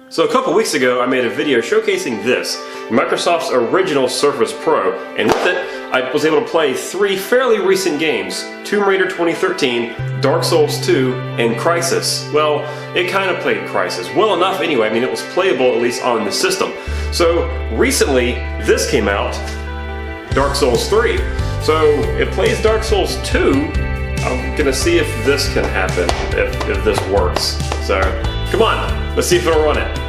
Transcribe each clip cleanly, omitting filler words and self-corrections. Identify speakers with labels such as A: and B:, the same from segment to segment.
A: So a couple weeks ago I made a video showcasing this, Microsoft's original Surface Pro, and with it I was able to play 3 fairly recent games, Tomb Raider 2013, Dark Souls 2, and Crysis. Well, it kind of played Crysis, well enough anyway. I mean, it was playable at least on the system. So recently this came out, Dark Souls 3. So it plays Dark Souls 2. I'm gonna see if this can happen, if this works. So come on, let's see if it'll run it.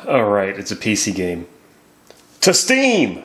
A: Alright, it's a PC game. To Steam!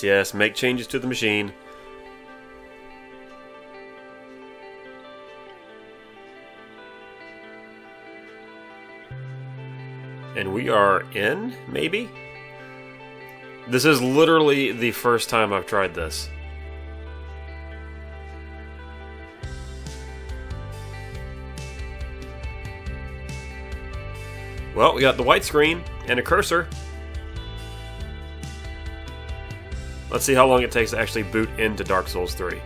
A: Yes, make changes to the machine. And we are in, maybe? This is literally the first time I've tried this. Well, we got the white screen and a cursor. Let's see how long it takes to actually boot into Dark Souls 3.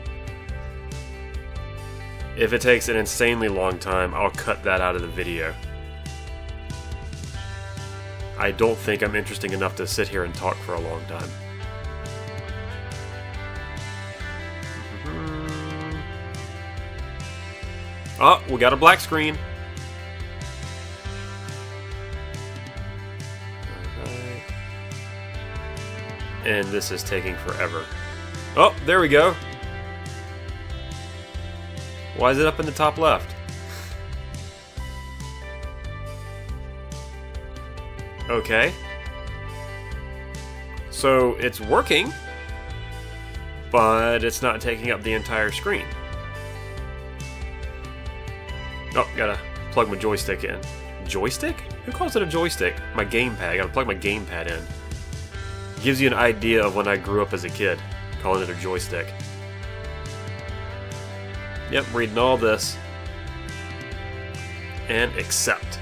A: If it takes an insanely long time, I'll cut that out of the video. I don't think I'm interesting enough to sit here and talk for a long time. Oh, we got a black screen. And this is taking forever. Oh, there we go. Why is it up in the top left? Okay. So it's working, but it's not taking up the entire screen. Oh, gotta plug my joystick in. Joystick? Who calls it a joystick? My gamepad. I gotta plug my gamepad in. Gives you an idea of when I grew up as a kid, calling it a joystick. Yep, reading all this. And accept.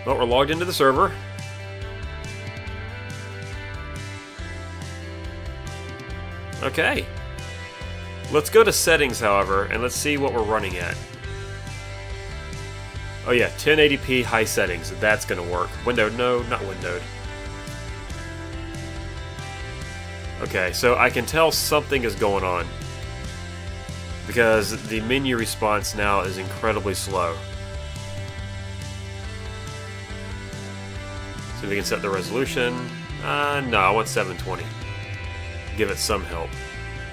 A: Well, we're logged into the server. Okay. Let's go to settings, however, and let's see what we're running at. Oh yeah, 1080p high settings. That's gonna work. Windowed? No, not windowed. Okay, so I can tell something is going on because the menu response now is incredibly slow. So we can set the resolution. No, I want 720. Give it some help.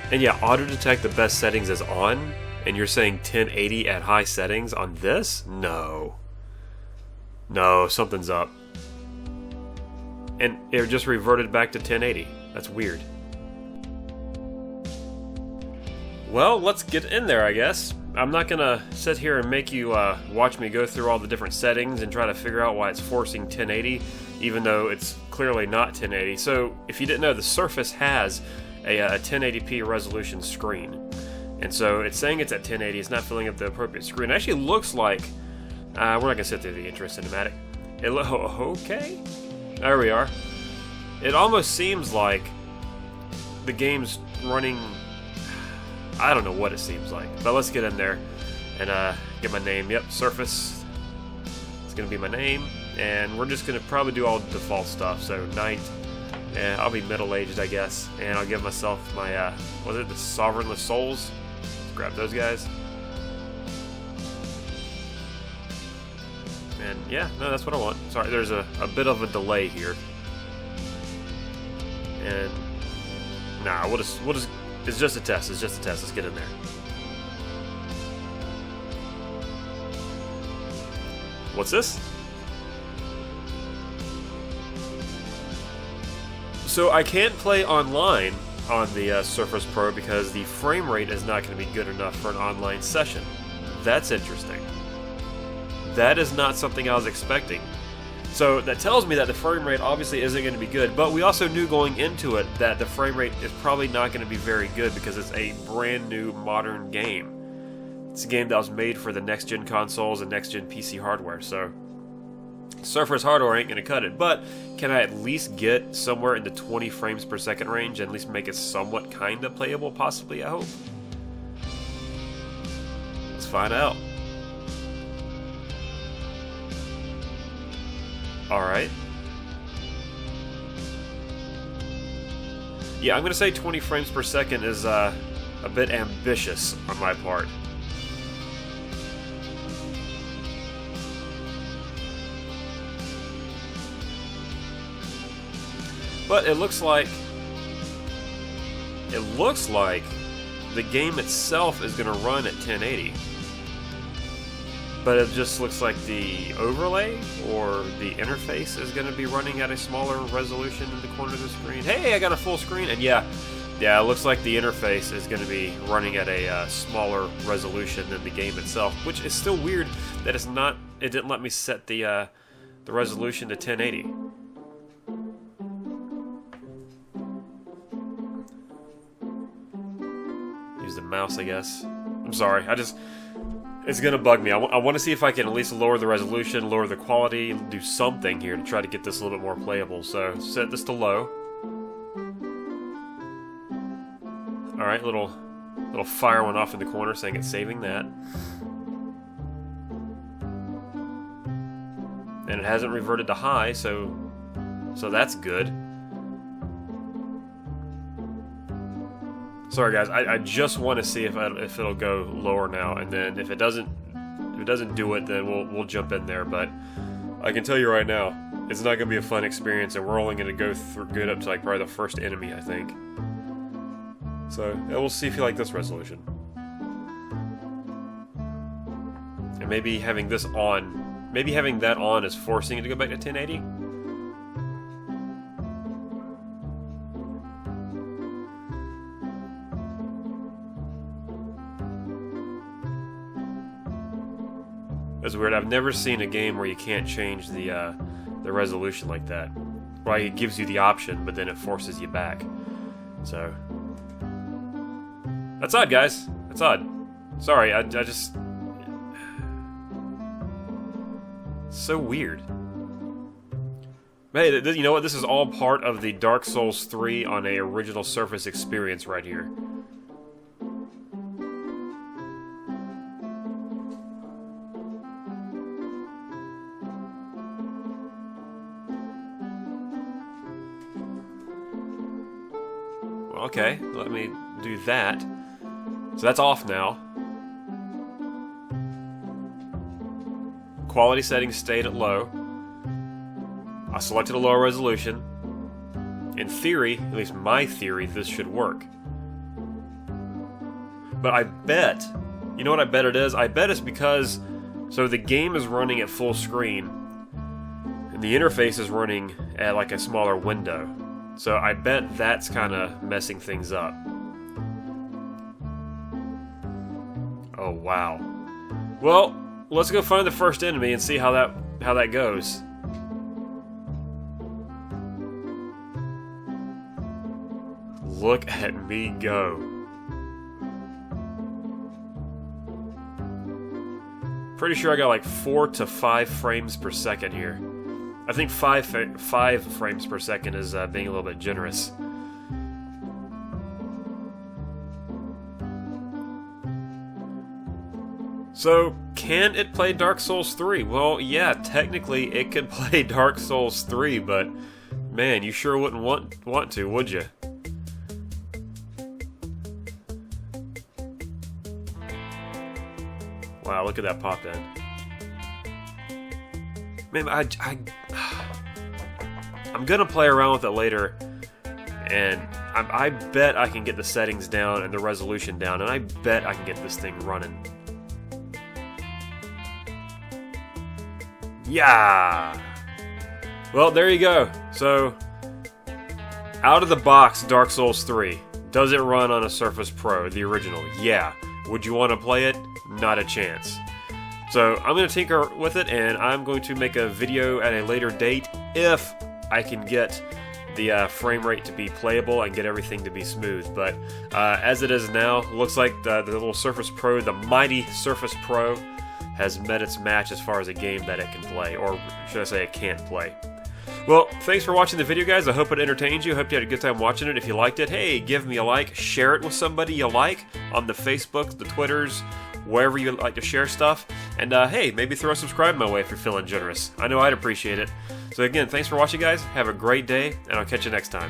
A: And yeah, auto detect the best settings is on. And you're saying 1080 at high settings on this? No. No, something's up. And it just reverted back to 1080. That's weird. Well, let's get in there, I guess. I'm not gonna sit here and make you watch me go through all the different settings and try to figure out why it's forcing 1080, even though it's clearly not 1080. So, if you didn't know, the Surface has a 1080p resolution screen. And so it's saying it's at 1080, it's not filling up the appropriate screen. It actually looks like, we're not going to sit through the intro cinematic. Okay, there we are. It almost seems like the game's running, I don't know what it seems like. But let's get in there and get my name. Yep, Surface. It's going to be my name. And we're just going to probably do all the default stuff. So night And I'll be middle-aged, I guess. And I'll give myself my, was it the Sovereignless Souls? Let's grab those guys. And yeah, no, that's what I want. Sorry, there's a bit of a delay here. And nah, we'll just it's just a test. It's just a test. Let's get in there. What's this? So I can't play online on the Surface Pro because the frame rate is not going to be good enough for an online session. That's interesting. That is not something I was expecting. So that tells me that the frame rate obviously isn't going to be good, but we also knew going into it that the frame rate is probably not going to be very good because it's a brand new modern game. It's a game that was made for the next-gen consoles and next-gen PC hardware, so Surface hardware ain't going to cut it. But can I at least get somewhere in the 20 frames per second range and at least make it somewhat kind of playable, possibly, I hope? Let's find out. Alright. Yeah, I'm going to say 20 frames per second is a bit ambitious on my part. But it looks like the game itself is going to run at 1080. But it just looks like the overlay or the interface is going to be running at a smaller resolution in the corner of the screen. Hey, I got a full screen, and yeah, it looks like the interface is going to be running at a smaller resolution than the game itself, which is still weird that it's not. It didn't let me set the resolution to 1080. Use the mouse, I guess. I'm sorry. It's gonna bug me. I want to see if I can at least lower the resolution, lower the quality, do something here to try to get this a little bit more playable. So set this to low. All right, little fire went off in the corner saying it's saving that, and it hasn't reverted to high, so that's good. Sorry guys, I just want to see if it'll go lower now, and then if it doesn't do it, then we'll jump in there. But I can tell you right now, it's not gonna be a fun experience, and we're only gonna go good up to like probably the first enemy, I think. So we'll see if you like this resolution, and maybe having this on, maybe having that on is forcing it to go back to 1080. That's weird. I've never seen a game where you can't change the resolution like that. Well, it gives you the option, but then it forces you back. So that's odd, guys. That's odd. Sorry, I just... It's so weird. Hey, you know what? This is all part of the Dark Souls 3 on a original Surface experience right here. Okay, let me do that. So that's off now. Quality settings stayed at low. I selected a lower resolution. In theory, at least my theory, this should work. But I bet, you know what I bet it is? I bet it's because, so the game is running at full screen, and the interface is running at like a smaller window. So I bet that's kind of messing things up. Oh wow. Well, let's go find the first enemy and see how that goes. Look at me go. Pretty sure I got like 4 to 5 frames per second here. I think 5 frames per second is being a little bit generous. So, can it play Dark Souls 3? Well, yeah, technically it can play Dark Souls 3, but Man, you sure wouldn't want to, would you? Wow, look at that pop in. Man, I'm gonna play around with it later, and I bet I can get the settings down and the resolution down, and I bet I can get this thing running. Yeah! Well, there you go. So, out of the box, Dark Souls 3. Does it run on a Surface Pro, the original? Yeah. Would you want to play it? Not a chance. So, I'm going to tinker with it, and I'm going to make a video at a later date if I can get the frame rate to be playable and get everything to be smooth. But as it is now, looks like the little Surface Pro, the mighty Surface Pro, has met its match as far as a game that it can play, or should I say it can't play. Well, thanks for watching the video, guys. I hope it entertained you. I hope you had a good time watching it. If you liked it, hey, give me a like. Share it with somebody you like on the Facebooks, the Twitters, wherever you like to share stuff. And hey, maybe throw a subscribe my way if you're feeling generous. I know I'd appreciate it. So again, thanks for watching, guys. Have a great day, and I'll catch you next time.